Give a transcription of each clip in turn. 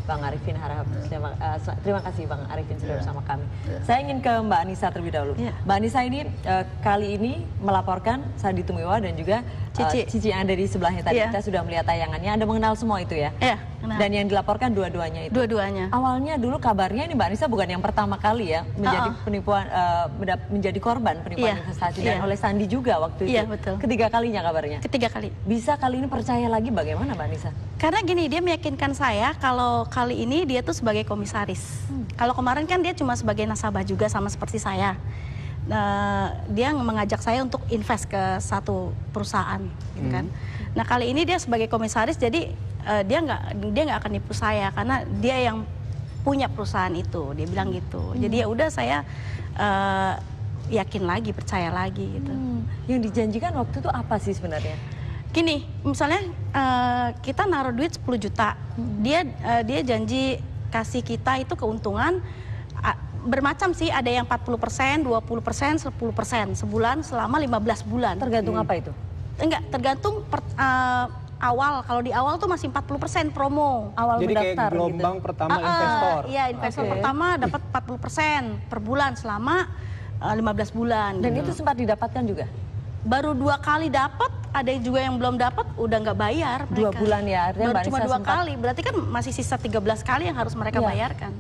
Bang Arifin Harahap. Terima kasih Bang Arifin sudah bersama kami. Saya ingin ke Mbak Anissa terlebih dahulu. Mbak Anissa ini kali ini melaporkan Sandy Tumiwa dan juga Cici yang ada di sebelahnya tadi. Kita sudah melihat tayangannya. Anda mengenal semua itu ya? Iya, kenal. Dan yang dilaporkan dua-duanya itu? Dua-duanya. Awalnya dulu kabarnya ini Mbak Anissa bukan yang pertama kali ya menjadi penipuan, menjadi korban penipuan investasi dan oleh Sandy juga waktu itu. Iya, betul. Ketiga kalinya kabarnya? Ketiga kali. Bisa kali ini percaya lagi bagaimana Mbak Anissa? Karena gini, dia meyakinkan saya kalau kali ini dia tuh sebagai komisaris. Kalau kemarin kan dia cuma sebagai nasabah juga sama seperti saya. Dia mengajak saya untuk invest ke satu perusahaan, gitu kan. Nah kali ini dia sebagai komisaris, jadi dia nggak akan nipu saya karena dia yang punya perusahaan itu. Dia bilang gitu. Jadi ya udah saya yakin lagi, percaya lagi gitu. Yang dijanjikan waktu itu apa sih sebenarnya? Gini, misalnya kita naruh duit 10 juta, dia janji kasih kita itu keuntungan bermacam sih, ada yang 40%, 20%, 10% sebulan selama 15 bulan. Tergantung apa itu? Enggak, tergantung awal. Kalau di awal tuh masih 40% promo. Awal jadi mendaftar kayak gelombang gitu. pertama investor. Iya, investor pertama dapat 40% per bulan selama 15 bulan. Dan gitu. itu sempat didapatkan juga? Baru 2 kali dapat, ada juga yang belum dapat, udah nggak bayar mereka. 2 bulan ya, artinya baru Mbak cuma Anissa 2 sempat... kali, berarti kan masih sisa 13 kali yang harus mereka bayarkan.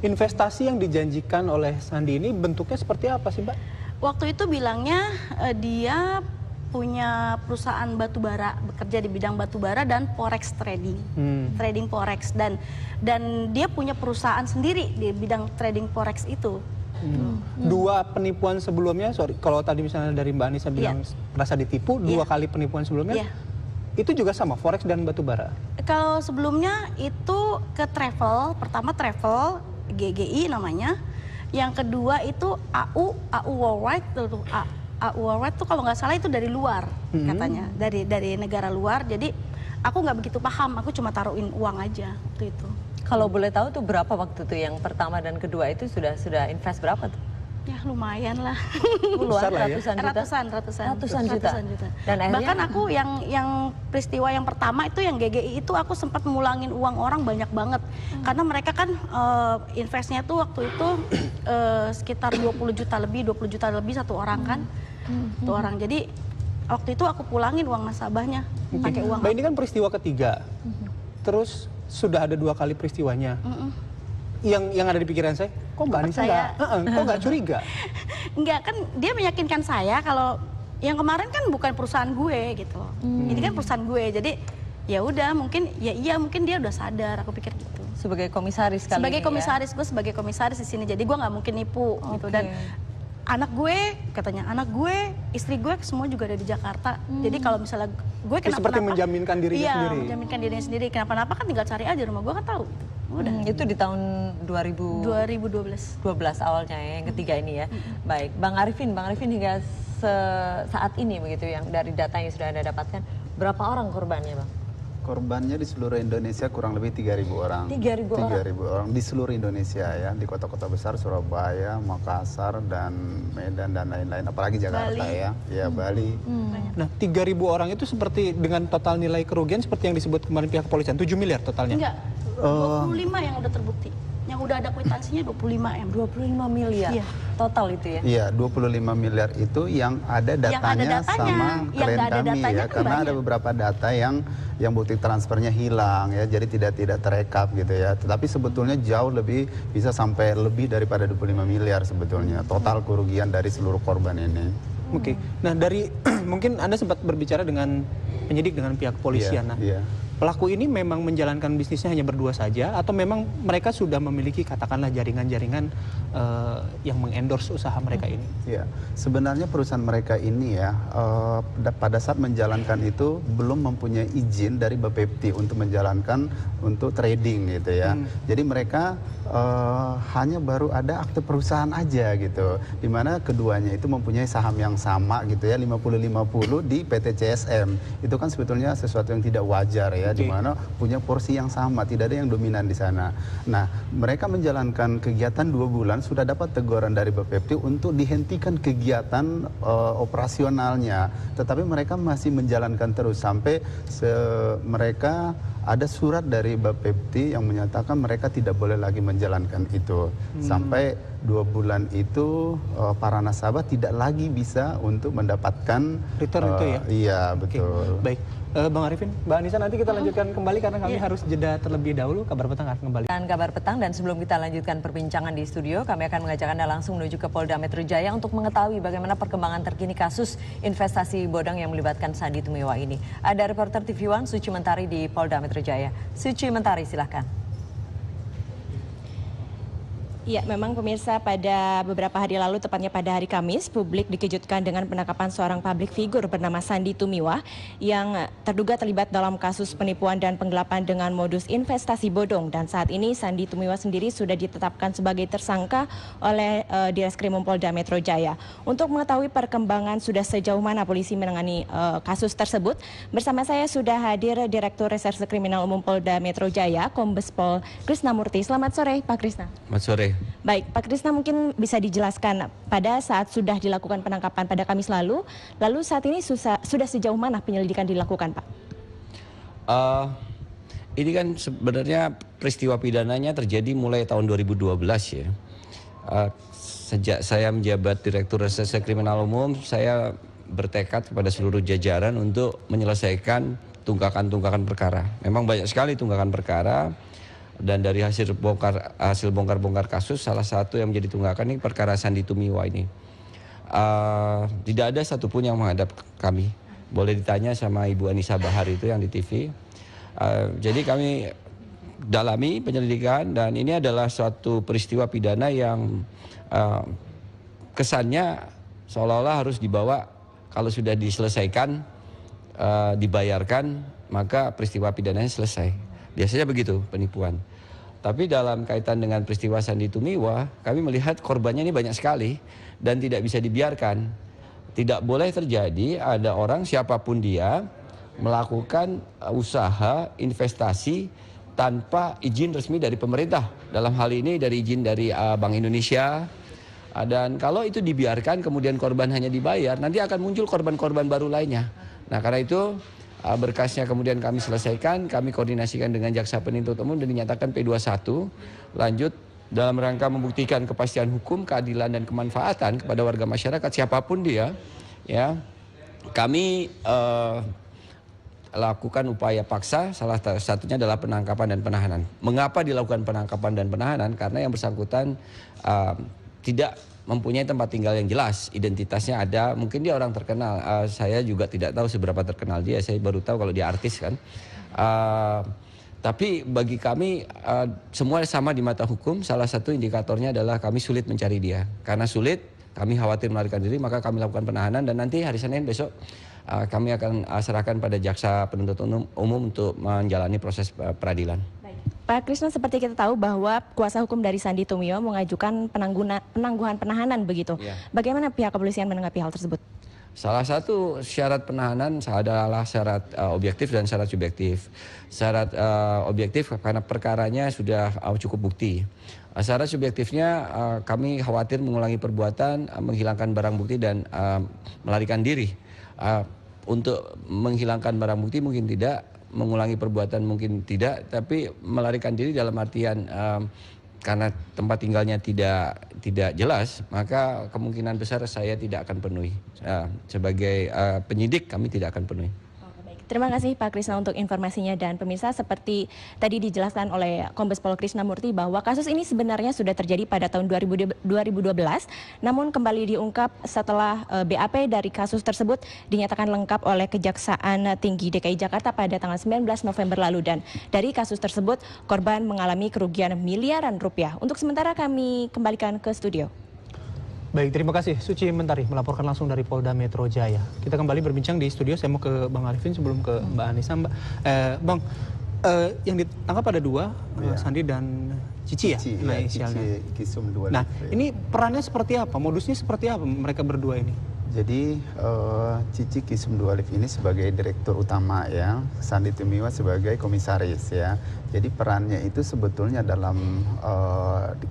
Investasi yang dijanjikan oleh Sandy ini bentuknya seperti apa sih Mbak? Waktu itu bilangnya dia punya perusahaan batubara, bekerja di bidang batubara dan forex trading, trading forex, dan dia punya perusahaan sendiri di bidang trading forex itu. Dua penipuan sebelumnya, sorry, kalau tadi misalnya dari Mbak Anissa bilang merasa ditipu, 2 kali penipuan sebelumnya, itu juga sama, forex dan batubara? Kalau sebelumnya itu ke travel, pertama travel, GGI namanya, yang kedua itu AU Worldwide, AU Worldwide tuh kalau nggak salah itu dari luar katanya, dari negara luar, jadi aku nggak begitu paham, aku cuma taruhin uang aja waktu itu. Kalau boleh tahu tuh berapa waktu tuh yang pertama dan kedua itu sudah invest berapa tuh? Ya lumayan lah. Puluhan, ratusan juta. Dan akhirnya, bahkan aku yang peristiwa yang pertama itu yang GGI itu aku sempat mulangin uang orang banyak banget. Karena mereka kan investnya tuh waktu itu sekitar 20 juta lebih satu orang kan. Satu orang. Jadi waktu itu aku pulangin uang nasabahnya pakai uang. Mbak, ini kan peristiwa ketiga. Terus sudah ada 2 kali peristiwanya. Yang ada di pikiran saya, kok Mbak Anissa nggak curiga? Enggak, kan dia meyakinkan saya kalau yang kemarin kan bukan perusahaan gue gitu. Ini kan perusahaan gue, jadi ya udah mungkin mungkin dia udah sadar, aku pikir gitu. sebagai komisaris kali sebagai ini komisaris, gue sebagai komisaris di sini, jadi gue nggak mungkin nipu gitu. Dan anak gue, katanya anak gue, istri gue semua juga ada di Jakarta. Jadi kalau misalnya gue kenapa-napa, seperti menjaminkan dirinya sendiri. Iya, menjaminkan dirinya sendiri. Kenapa-napa kan tinggal cari aja, rumah gue kan tahu. Udah. Itu di tahun 2012 awalnya ya, yang ketiga ini ya. Baik, Bang Arifin hingga saat ini begitu yang dari data yang sudah Anda dapatkan, berapa orang korbannya, Bang? Korbannya di seluruh Indonesia kurang lebih 3.000 orang. 3.000 orang? 3.000 orang di seluruh Indonesia ya, di kota-kota besar Surabaya, Makassar, dan Medan, dan lain-lain. Apalagi Jakarta Bali. ya Bali. Nah, 3.000 orang itu seperti dengan total nilai kerugian seperti yang disebut kemarin pihak kepolisian, 7 miliar totalnya? Enggak, 25 yang udah terbukti. Yang udah ada kwitansinya 25 M. 25 miliar total itu ya? Iya, 25 miliar itu yang ada datanya, sama klien kami ya. Karena ada beberapa data yang bukti transfernya hilang ya, jadi tidak terekap gitu ya. Tetapi sebetulnya jauh lebih, bisa sampai lebih daripada 25 miliar sebetulnya total kerugian dari seluruh korban ini. Oke. Nah, dari mungkin Anda sempat berbicara dengan penyidik, dengan pihak kepolisian. Pelaku ini memang menjalankan bisnisnya hanya berdua saja, atau memang mereka sudah memiliki katakanlah jaringan-jaringan yang mengendorse usaha mereka ini? Ya, sebenarnya perusahaan mereka ini ya pada saat menjalankan itu belum mempunyai izin dari Bapepti untuk menjalankan untuk trading gitu ya. Jadi mereka hanya baru ada akte perusahaan aja gitu, dimana keduanya itu mempunyai saham yang sama gitu ya, 50-50 di PT CSM. Itu kan sebetulnya sesuatu yang tidak wajar ya, di mana punya porsi yang sama, tidak ada yang dominan di sana. Nah, mereka menjalankan kegiatan 2 bulan, sudah dapat teguran dari Bapepti untuk dihentikan kegiatan operasionalnya. Tetapi mereka masih menjalankan terus sampai mereka ada surat dari Bapepti yang menyatakan mereka tidak boleh lagi menjalankan itu. Sampai 2 bulan itu para nasabah tidak lagi bisa untuk mendapatkan return itu ya? Iya, betul. Baik, Bang Arifin, Mbak Anissa, nanti kita lanjutkan kembali karena kami harus jeda terlebih dahulu. Kabar Petang akan kembali. Dan Kabar Petang, dan sebelum kita lanjutkan perbincangan di studio, kami akan mengajak Anda langsung menuju ke Polda Metro Jaya untuk mengetahui bagaimana perkembangan terkini kasus investasi bodong yang melibatkan Sandy Tumiwa ini. Ada reporter TV One Suci Mentari di Polda Metro Jaya. Suci Mentari, silahkan. Ya, memang pemirsa, pada beberapa hari lalu, tepatnya pada hari Kamis, publik dikejutkan dengan penangkapan seorang publik figur bernama Sandy Tumiwa yang terduga terlibat dalam kasus penipuan dan penggelapan dengan modus investasi bodong. Dan saat ini Sandy Tumiwa sendiri sudah ditetapkan sebagai tersangka oleh Direskrimum Polda Metro Jaya. Untuk mengetahui perkembangan sudah sejauh mana polisi menangani kasus tersebut, bersama saya sudah hadir Direktur Reserse Kriminal Umum Polda Metro Jaya, Kombes Pol Krisnamurti. Selamat sore, Pak Krisna. Selamat sore. Baik, Pak Krisna, mungkin bisa dijelaskan pada saat sudah dilakukan penangkapan pada Kamis lalu saat ini sudah sejauh mana penyelidikan dilakukan, Pak? Ini kan sebenarnya peristiwa pidananya terjadi mulai tahun 2012 ya. Sejak saya menjabat Direktur Reserse Kriminal Umum, saya bertekad kepada seluruh jajaran untuk menyelesaikan tunggakan-tunggakan perkara. Memang banyak sekali tunggakan perkara. Dan dari hasil bongkar-bongkar kasus, salah satu yang menjadi tunggakan ini perkara Sandy Tumiwa ini. Tidak ada satupun yang menghadap kami. Boleh ditanya sama Ibu Anissa Bahar itu yang di TV. Jadi kami dalami penyelidikan, dan ini adalah suatu peristiwa pidana yang kesannya seolah-olah harus dibawa, kalau sudah diselesaikan, dibayarkan, maka peristiwa pidananya selesai. Biasanya begitu penipuan. Tapi dalam kaitan dengan peristiwa Sandy Tumiwa, kami melihat korbannya ini banyak sekali dan tidak bisa dibiarkan. Tidak boleh terjadi ada orang siapapun dia melakukan usaha investasi tanpa izin resmi dari pemerintah. Dalam hal ini dari izin dari Bank Indonesia. Dan kalau itu dibiarkan kemudian korban hanya dibayar, nanti akan muncul korban-korban baru lainnya. Nah, karena itu berkasnya kemudian kami selesaikan, kami koordinasikan dengan Jaksa Penuntut Umum dan dinyatakan P21. Lanjut dalam rangka membuktikan kepastian hukum, keadilan dan kemanfaatan kepada warga masyarakat siapapun dia, ya. Kami lakukan upaya paksa, salah satunya adalah penangkapan dan penahanan. Mengapa dilakukan penangkapan dan penahanan? Karena yang bersangkutan tidak mempunyai tempat tinggal yang jelas, identitasnya ada, mungkin dia orang terkenal, saya juga tidak tahu seberapa terkenal dia, saya baru tahu kalau dia artis kan. Tapi bagi kami semua sama di mata hukum, salah satu indikatornya adalah kami sulit mencari dia. Karena sulit, kami khawatir melarikan diri, maka kami lakukan penahanan, dan nanti hari Senin besok kami akan serahkan pada Jaksa Penuntut Umum untuk menjalani proses peradilan. Pak Krisna, seperti kita tahu bahwa kuasa hukum dari Sandy Tumiwa mengajukan penangguhan penahanan begitu. Ya. Bagaimana pihak kepolisian menanggapi hal tersebut? Salah satu syarat penahanan adalah syarat objektif dan syarat subjektif. Syarat objektif karena perkaranya sudah cukup bukti. Syarat subjektifnya kami khawatir mengulangi perbuatan, menghilangkan barang bukti dan melarikan diri. Untuk menghilangkan barang bukti mungkin tidak, mengulangi perbuatan mungkin tidak, tapi melarikan diri dalam artian karena tempat tinggalnya tidak jelas, maka kemungkinan besar saya tidak akan penuhi. Sebagai penyidik kami tidak akan penuhi. Terima kasih Pak Krisna untuk informasinya, dan pemirsa, seperti tadi dijelaskan oleh Kombes Pol Krisnamurti bahwa kasus ini sebenarnya sudah terjadi pada tahun 2012, namun kembali diungkap setelah BAP dari kasus tersebut dinyatakan lengkap oleh Kejaksaan Tinggi DKI Jakarta pada tanggal 19 November lalu, dan dari kasus tersebut korban mengalami kerugian miliaran rupiah. Untuk sementara kami kembalikan ke studio. Baik, terima kasih Suci Mentari melaporkan langsung dari Polda Metro Jaya. Kita kembali berbincang di studio, saya mau ke Bang Arifin sebelum ke Mbak Anissa. Bang, yang ditangkap ada dua, Sandy dan Cici ya? Cici Kisum 2. Nah, ini perannya seperti apa? Modusnya seperti apa mereka berdua ini? Jadi Cici Kisumdualif ini sebagai direktur utama ya, Sandi Tumiwa sebagai komisaris ya. Jadi perannya itu sebetulnya dalam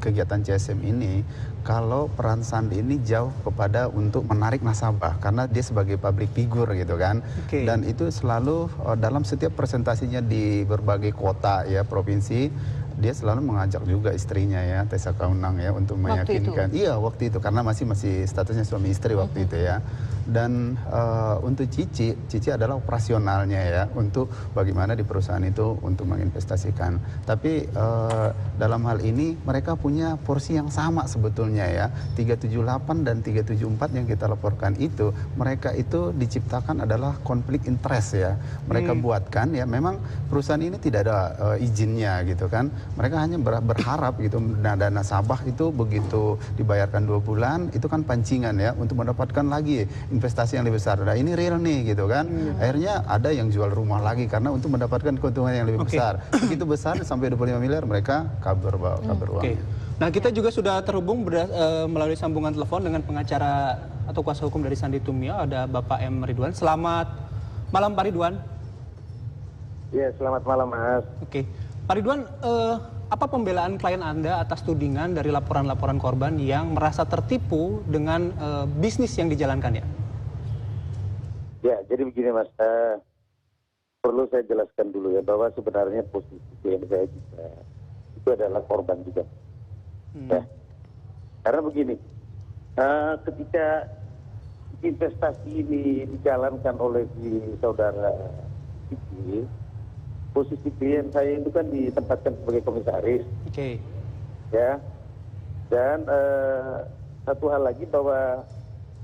kegiatan CSM ini, kalau peran Sandi ini jauh kepada untuk menarik nasabah karena dia sebagai public figure gitu kan. Dan itu selalu dalam setiap presentasinya di berbagai kota ya, provinsi, dia selalu mengajak juga istrinya ya, Tessa Kaunang ya, untuk meyakinkan. Iya, waktu itu karena masih statusnya suami istri waktu itu ya. Dan untuk Cici adalah operasionalnya ya, untuk bagaimana di perusahaan itu untuk menginvestasikan. Tapi dalam hal ini mereka punya porsi yang sama sebetulnya ya. 378 dan 374 yang kita laporkan itu, mereka itu diciptakan adalah konflik interest ya. Mereka buatkan ya, memang perusahaan ini tidak ada izinnya gitu kan. Mereka hanya berharap gitu, dana nasabah itu begitu dibayarkan 2 bulan, itu kan pancingan ya, untuk mendapatkan lagi investasi yang lebih besar. Nah ini real nih gitu kan. Akhirnya ada yang jual rumah lagi karena untuk mendapatkan keuntungan yang lebih besar. Begitu besar sampai 25 miliar mereka kabur uang. Nah kita juga sudah terhubung melalui sambungan telepon dengan pengacara atau kuasa hukum dari Sandi Tumiwa, ada Bapak M. Ridwan. Selamat malam Pak Ridwan. Ya, selamat malam Mas. Pak Ridwan, apa pembelaan klien Anda atas tudingan dari laporan-laporan korban yang merasa tertipu dengan bisnis yang dijalankannya? Ya, jadi begini Mas, perlu saya jelaskan dulu ya, bahwa sebenarnya posisi klien saya juga itu adalah korban juga. Ya. Karena begini, ketika investasi ini dijalankan oleh saudara Cici, posisi klien saya itu kan ditempatkan sebagai komisaris. Ya. Dan satu hal lagi bahwa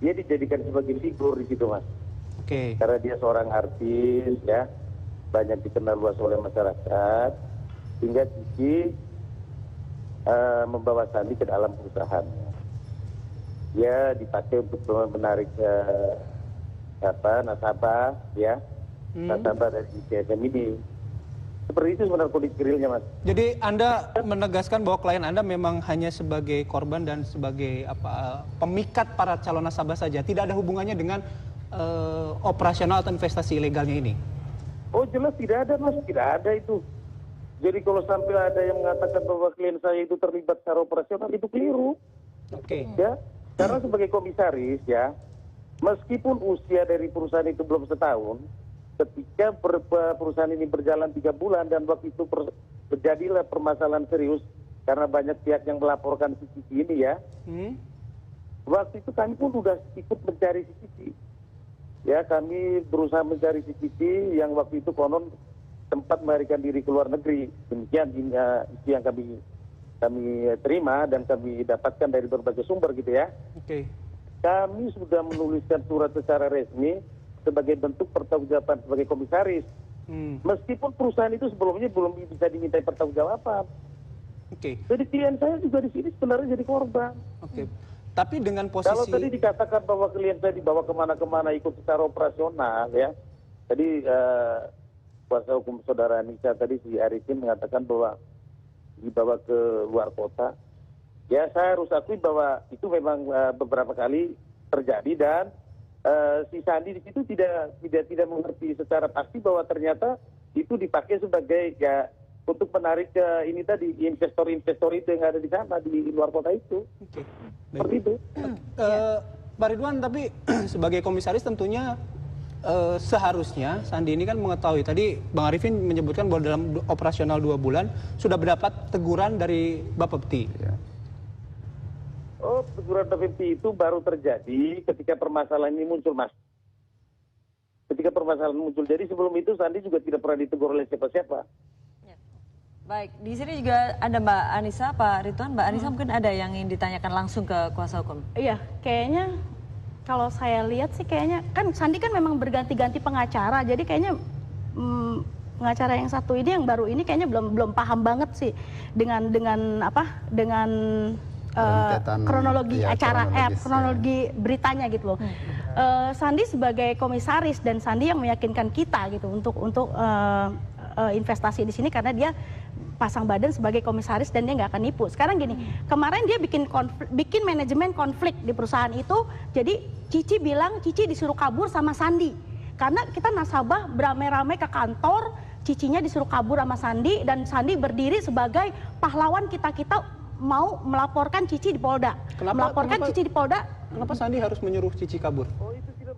dia dijadikan sebagai figur di situ Mas. Karena dia seorang artis ya, banyak dikenal luas oleh masyarakat, sehingga Cici membawa Sandi ke dalam perusahaannya. Dia dipakai untuk menarik nasabah ya, nasabah dari CSM ini. Seperti itu sebenarnya kondisi realnya Mas. Jadi Anda menegaskan bahwa klien Anda memang hanya sebagai korban dan sebagai pemikat para calon nasabah saja, tidak ada hubungannya dengan operasional atau investasi ilegalnya ini? Oh jelas tidak ada Mas, tidak ada itu. Jadi kalau sampai ada yang mengatakan bahwa klien saya itu terlibat secara operasional, itu keliru. Ya, karena sebagai komisaris ya, meskipun usia dari perusahaan itu belum setahun, ketika perusahaan ini berjalan 3 bulan dan waktu itu terjadilah permasalahan serius karena banyak pihak yang melaporkan CCTV ini ya. Waktu itu kami pun sudah ikut mencari CCTV. Ya, kami berusaha mencari CCTV yang waktu itu konon sempat melarikan diri ke luar negeri. Demikian isi yang kami terima dan kami dapatkan dari berbagai sumber gitu ya. Kami sudah menuliskan surat secara resmi sebagai bentuk pertanggungjawaban sebagai komisaris. Meskipun perusahaan itu sebelumnya belum bisa dimintai pertanggungjawaban. Jadi klien saya juga di sini sebenarnya jadi korban. Tapi dengan posisi... Kalau tadi dikatakan bahwa klien saya dibawa kemana-kemana ikut secara operasional ya. Tadi kuasa hukum saudara Anissa tadi si Arifin mengatakan bahwa dibawa ke luar kota. Ya saya harus akui bahwa itu memang beberapa kali terjadi dan si Sandi di situ tidak mengerti secara pasti bahwa ternyata itu dipakai sebagai ya untuk menarik ini tadi investor-investor itu yang ada di sana di luar kota itu. Seperti itu. Pak Ridwan, tapi sebagai komisaris tentunya seharusnya Sandi ini kan mengetahui, tadi Bang Arifin menyebutkan bahwa dalam operasional 2 bulan sudah mendapat teguran dari Bapepti. Oh, teguran Bapepti itu baru terjadi ketika permasalahan ini muncul Mas. Ketika permasalahan muncul, jadi sebelum itu Sandi juga tidak pernah ditegur oleh siapa-siapa. Baik, di sini juga ada Mbak Anissa, Pak Ridwan. Mbak Anissa mungkin ada yang ingin ditanyakan langsung ke kuasa hukum. Iya, kayaknya kalau saya lihat sih kayaknya kan Sandi kan memang berganti-ganti pengacara, jadi kayaknya pengacara yang satu ini yang baru ini kayaknya belum paham banget sih dengan kronologi acara kronologi beritanya gitu loh. Sandi sebagai komisaris dan Sandi yang meyakinkan kita gitu untuk investasi di sini karena dia pasang badan sebagai komisaris dan dia nggak akan nipu. Sekarang gini, kemarin dia bikin manajemen konflik di perusahaan itu, jadi Cici bilang Cici disuruh kabur sama Sandi. Karena kita nasabah beramai-ramai ke kantor, Cicinya disuruh kabur sama Sandi, dan Sandi berdiri sebagai pahlawan kita-kita mau melaporkan Cici di Polda. Cici di Polda. Kenapa Sandi harus menyuruh Cici kabur?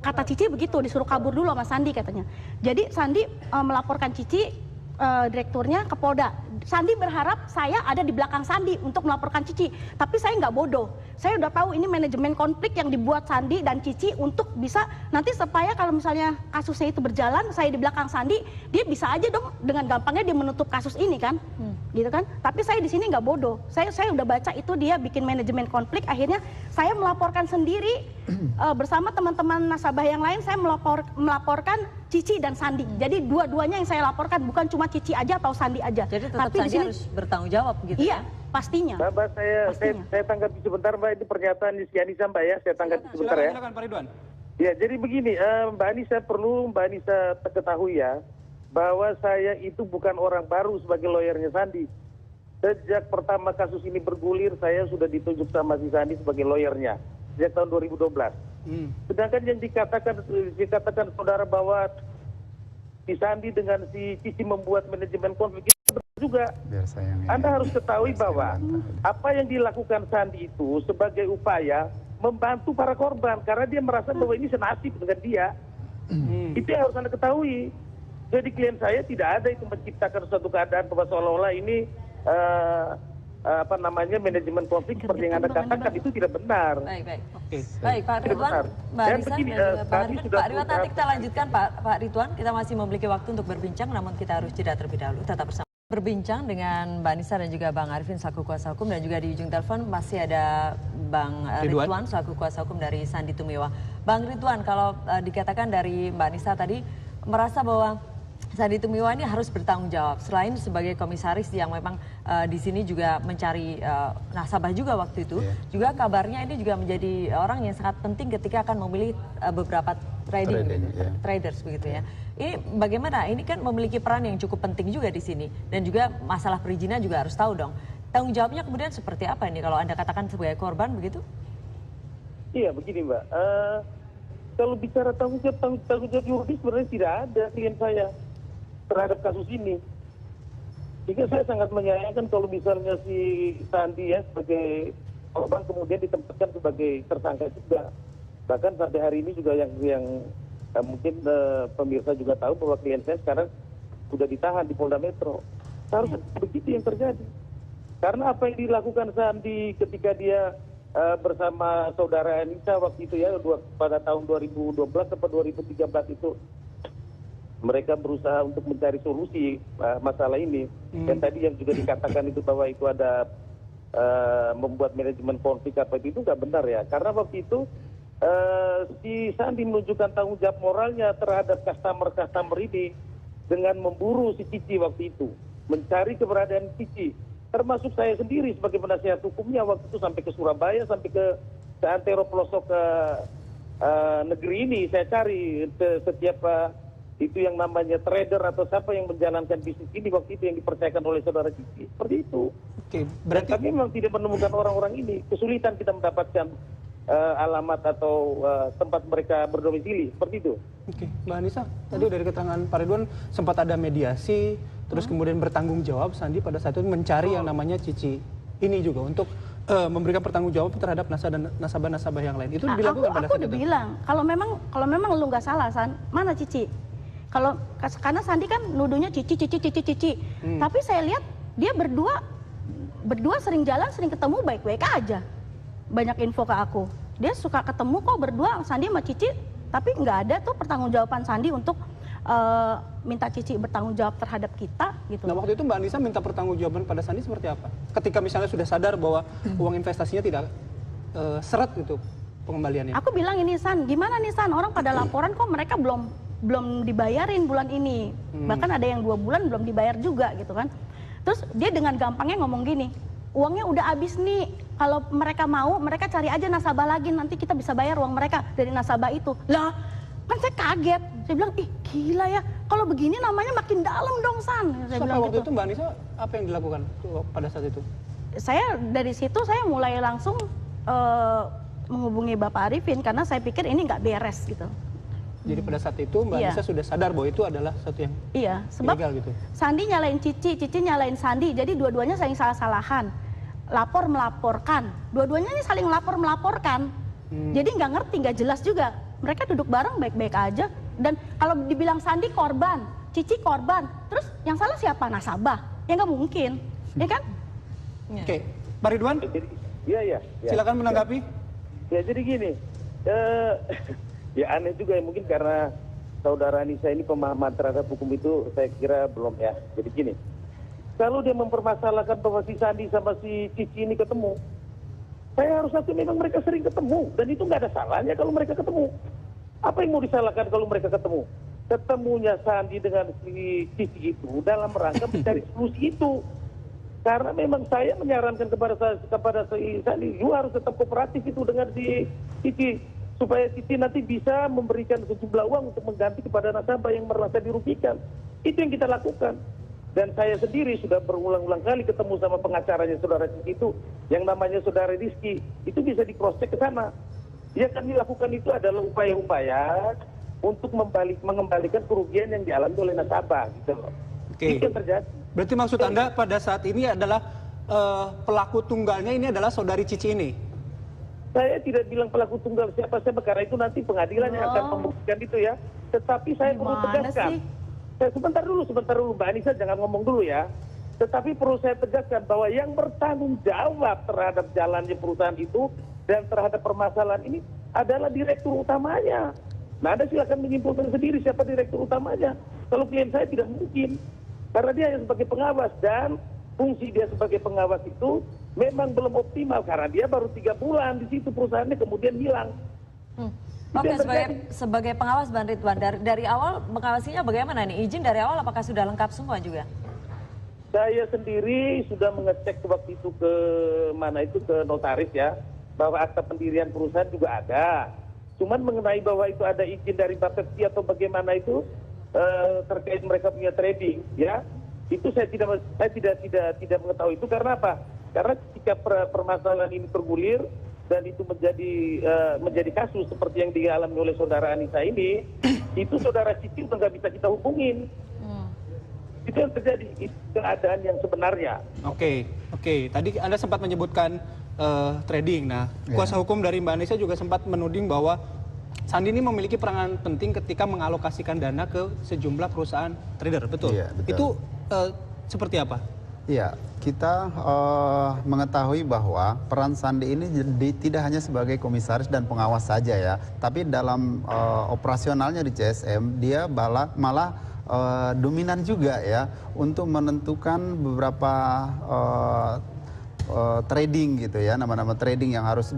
Kata Cici begitu, disuruh kabur dulu sama Sandi katanya. Jadi Sandi melaporkan Cici, direkturnya, ke Polda. Sandi berharap saya ada di belakang Sandi untuk melaporkan Cici. Tapi saya nggak bodoh. Saya udah tahu ini manajemen konflik yang dibuat Sandi dan Cici untuk bisa nanti supaya kalau misalnya kasusnya itu berjalan, saya di belakang Sandi, dia bisa aja dong dengan gampangnya dia menutup kasus ini kan. Gitu kan. Tapi saya di sini nggak bodoh. Saya udah baca itu dia bikin manajemen konflik, akhirnya saya melaporkan sendiri bersama teman-teman nasabah yang lain, saya melaporkan Cici dan Sandi. Jadi dua-duanya yang saya laporkan, bukan cuma Cici aja atau Sandi aja. Jadi tetap tapi Sandi harus bertanggung jawab gitu iya, ya? Pastinya. Mbak, saya tanggapi sebentar Mbak, ini pernyataan di Anissa Mbak ya, saya tanggapi sebentar ya. Silakan Pak Ridwan. Ya, jadi begini, Mbak Anissa ketahui ya, bahwa saya itu bukan orang baru sebagai lawyernya Sandi. Sejak pertama kasus ini bergulir, saya sudah ditunjuk sama si Sandi sebagai lawyernya sejak tahun 2012. Sedangkan yang dikatakan saudara bahwa si Sandi dengan si Cici membuat manajemen konflik itu juga. Anda harus ketahui bahwa apa yang dilakukan Sandi itu sebagai upaya membantu para korban karena dia merasa bahwa ini senasib dengan dia. Itu yang harus Anda ketahui. Jadi klien saya tidak ada itu menciptakan suatu keadaan bahwa seolah-olah ini manajemen konflik seperti yang Anda katakan itu tidak benar. Baik. Oke. Baik, Pak Ridwan, Mbak Dan Anissa, begini, dan juga Pak tadi Arifin. sudah Pak Ridwan, nanti kita lanjutkan Pak Ridwan. Kita masih memiliki waktu untuk berbincang, namun kita harus jeda terlebih dahulu. Tetap bersama. Berbincang dengan Mbak Anissa dan juga Bang Arifin selaku kuasa hukum, dan juga di ujung telepon masih ada Bang Ridwan selaku kuasa hukum dari Sandi Tumiwa. Bang Ridwan, kalau dikatakan dari Mbak Anissa tadi merasa bahwa Sandi Tumiwa ini harus bertanggung jawab selain sebagai komisaris yang memang di sini juga mencari nasabah juga waktu itu, juga kabarnya ini juga menjadi orang yang sangat penting ketika akan memilih beberapa traders begitu ya. Ini bagaimana? Ini kan memiliki peran yang cukup penting juga di sini, dan juga masalah perizinan juga harus tahu dong. Tanggung jawabnya kemudian seperti apa ini kalau Anda katakan sebagai korban begitu? Iya begini Mbak, kalau bicara tanggung jawab yuridis sebenarnya tidak ada klien saya terhadap kasus ini. Jika saya sangat menyayangkan kalau misalnya si Sandi ya sebagai korban kemudian ditempatkan sebagai tersangka juga. Bahkan sampai hari ini juga yang mungkin pemirsa juga tahu bahwa klien saya sekarang sudah ditahan di Polda Metro. Seharusnya begitu yang terjadi. Karena apa yang dilakukan Sandi ketika dia bersama saudara Anissa waktu itu ya pada tahun 2012 atau 2013 itu, mereka berusaha untuk mencari solusi masalah ini. Dan tadi yang juga dikatakan itu bahwa itu ada membuat manajemen konflik apa itu nggak benar ya. Karena waktu itu si Sandi menunjukkan tanggung jawab moralnya terhadap customer ini dengan memburu si Cici waktu itu, mencari keberadaan Cici. Termasuk saya sendiri sebagai penasihat hukumnya waktu itu sampai ke Surabaya, sampai ke antero pelosok ke negeri ini. Saya cari setiap itu yang namanya trader atau siapa yang menjalankan bisnis ini waktu itu yang dipercayakan oleh saudara Cici. Seperti itu. Oke, berarti kami memang tidak menemukan orang-orang ini. Kesulitan kita mendapatkan alamat atau tempat mereka berdomisili. Seperti itu. Oke, Mbak Anissa, tadi dari keterangan Pak Ridwan sempat ada mediasi, terus kemudian bertanggung jawab Sandi pada saat itu mencari yang namanya Cici ini juga untuk memberikan pertanggungjawab terhadap nasabah-nasabah yang lain. Itu dilakukan pada saat itu. Aku udah bilang, kalau memang lu nggak salah, San, mana Cici? Karena Sandi kan nuduhnya Cici. Tapi saya lihat dia berdua sering jalan, sering ketemu baik-baik aja. Banyak info ke aku. Dia suka ketemu kok berdua Sandi sama Cici, tapi nggak ada tuh pertanggungjawaban Sandi untuk minta Cici bertanggung jawab terhadap kita gitu. Nah, waktu itu Mbak Anissa minta pertanggungjawaban pada Sandi seperti apa? Ketika misalnya sudah sadar bahwa uang investasinya tidak seret itu pengembaliannya. Aku bilang ini San, gimana nih San? Orang pada laporan kok mereka belum dibayarin bulan ini. Bahkan ada yang 2 bulan belum dibayar juga gitu kan. Terus dia dengan gampangnya ngomong gini, uangnya udah habis nih. Kalau mereka mau, mereka cari aja nasabah lagi, nanti kita bisa bayar uang mereka dari nasabah itu. Lah, kan saya kaget. Saya bilang, ih gila ya, kalau begini namanya makin dalam dong San. Saya Sampai bilang waktu gitu. itu Mbak Anissa apa yang dilakukan pada saat itu? Saya dari situ saya mulai langsung menghubungi Bapak Arifin karena saya pikir ini nggak beres gitu. Jadi pada saat itu Mbak Iya. Anissa sudah sadar bahwa itu adalah sesuatu yang Iya, sebab ilegal gitu. Sandi nyalain Cici, Cici nyalain Sandi, jadi dua-duanya saling salah-salahan. Lapor melaporkan, dua-duanya ini saling lapor-melaporkan. Jadi nggak ngerti, nggak jelas juga. Mereka duduk bareng baik-baik aja. Dan kalau dibilang Sandi korban, Cici korban, terus yang salah siapa? Nasabah. Ya nggak mungkin, ya kan? Oke, Pak Ridwan, Iya. silakan menanggapi. Ya jadi gini, ya aneh juga ya mungkin karena saudara Anissa ini pemahaman terhadap hukum itu saya kira belum ya. Jadi gini, kalau dia mempermasalahkan bahwa si Sandi sama si Cici ini ketemu, saya harus akui memang mereka sering ketemu dan itu nggak ada salahnya kalau mereka ketemu. Apa yang mau disalahkan kalau mereka ketemu? Ketemunya Sandi dengan si Cici itu dalam rangka mencari solusi itu. Karena memang saya menyarankan kepada si Sandi, you harus tetap kooperatif itu dengan si Cici supaya Cici nanti bisa memberikan sejumlah uang untuk mengganti kepada nasabah yang merasa dirugikan. Itu yang kita lakukan. Dan saya sendiri sudah berulang-ulang kali ketemu sama pengacaranya saudara Cici itu, yang namanya saudara Rizky, itu bisa di cross check ke sana. Yang kami lakukan itu adalah upaya-upaya untuk mengembalikan kerugian yang dialami oleh nasabah gitu loh. Oke. Itu yang terjadi. Berarti maksud Anda pada saat ini adalah pelaku tunggalnya ini adalah saudari Cici ini? Saya tidak bilang pelaku tunggal siapa-siapa karena itu nanti pengadilan yang akan membuktikan itu ya. Tetapi saya perlu Gimana tegaskan. sih? Sebentar dulu Mbak Anissa, jangan ngomong dulu ya. Tetapi perlu saya tegaskan bahwa yang bertanggung jawab terhadap jalannya perusahaan itu dan terhadap permasalahan ini adalah direktur utamanya. Nah, Anda silakan menyimpulkan sendiri siapa direktur utamanya. Kalau klien saya tidak mungkin. Karena dia hanya sebagai pengawas dan fungsi dia sebagai pengawas itu memang belum optimal karena dia baru 3 bulan di situ perusahaannya kemudian hilang. Oke, sebagai pengawas Bang Ridwan, dari awal mengawasinya bagaimana nih? Izin dari awal apakah sudah lengkap semua juga? Saya sendiri sudah mengecek waktu itu ke notaris ya, bahwa akta pendirian perusahaan juga ada. Cuman mengenai bahwa itu ada izin dari Bapepti atau bagaimana itu terkait mereka punya trading ya, itu saya tidak mengetahui itu karena apa? Karena ketika permasalahan ini bergulir dan itu menjadi kasus seperti yang dialami oleh saudara Anissa ini, itu saudara Cici udah nggak bisa kita hubungin. Itu yang terjadi, itu keadaan yang sebenarnya. Oke. Tadi Anda sempat menyebutkan trading. Nah, kuasa hukum dari Mbak Anissa juga sempat menuding bahwa Sandi ini memiliki peranan penting ketika mengalokasikan dana ke sejumlah perusahaan trader, betul? Iya, betul. Itu seperti apa? Iya, kita mengetahui bahwa peran Sandi ini tidak hanya sebagai komisaris dan pengawas saja ya, tapi dalam operasionalnya di CSM dia malah dominan juga ya untuk menentukan beberapa trading gitu ya, nama-nama trading yang harus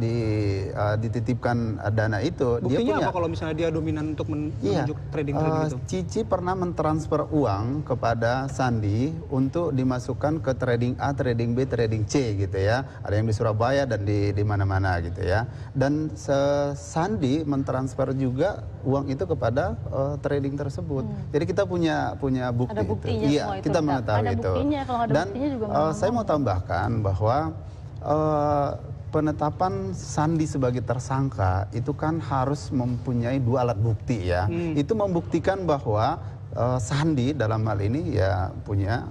dititipkan dana itu. Buktinya dia punya, apa kalau misalnya dia dominan untuk menunjuk trading itu? Cici pernah mentransfer uang kepada Sandi untuk dimasukkan ke trading A, trading B, trading C gitu ya. Ada yang di Surabaya dan di mana-mana gitu ya. Dan Sandi mentransfer juga uang itu kepada trading tersebut. Jadi kita punya bukti. Ada buktinya Iya, semua itu. kita mengetahui ada itu. Buktinya, kalau ada Dan buktinya juga saya mau tambahkan bahwa penetapan Sandi sebagai tersangka itu kan harus mempunyai 2 alat bukti ya. Itu membuktikan bahwa Sandi dalam hal ini ya punya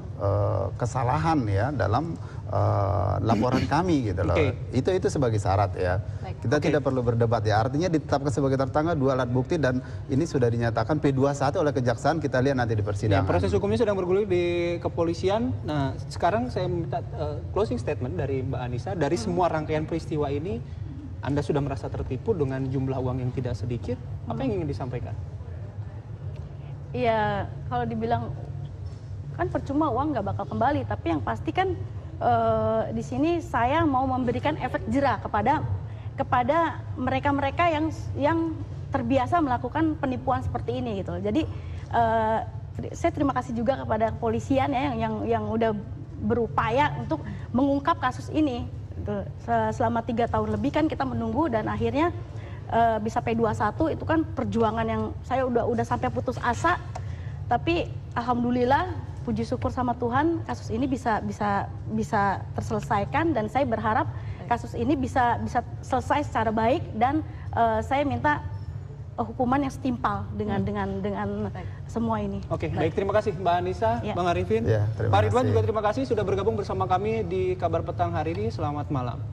kesalahan ya dalam laporan kami gitu loh. Itu sebagai syarat ya. Kita tidak perlu berdebat ya. Artinya ditetapkan sebagai tersangka 2 alat bukti dan ini sudah dinyatakan P21 oleh Kejaksaan. Kita lihat nanti di persidangan. Ya, proses hukumnya sedang bergulir di kepolisian. Nah, sekarang saya minta closing statement dari Mbak Anissa. Dari semua rangkaian peristiwa ini, Anda sudah merasa tertipu dengan jumlah uang yang tidak sedikit. Apa yang ingin disampaikan? Iya, kalau dibilang kan percuma uang nggak bakal kembali. Tapi yang pasti kan di sini saya mau memberikan efek jera kepada mereka-mereka yang terbiasa melakukan penipuan seperti ini gitu. Jadi saya terima kasih juga kepada kepolisian ya yang udah berupaya untuk mengungkap kasus ini. Selama 3 tahun lebih kan kita menunggu dan akhirnya bisa P21 itu kan perjuangan yang saya udah sampai putus asa Tapi alhamdulillah, puji syukur sama Tuhan, kasus ini bisa terselesaikan, dan saya berharap kasus ini bisa selesai secara baik, dan saya minta hukuman yang setimpal dengan semua ini. Oke, baik, terima kasih Mbak Anissa, Bang Arifin. Ya, Pak Ridwan juga terima kasih sudah bergabung bersama kami di Kabar Petang hari ini. Selamat malam.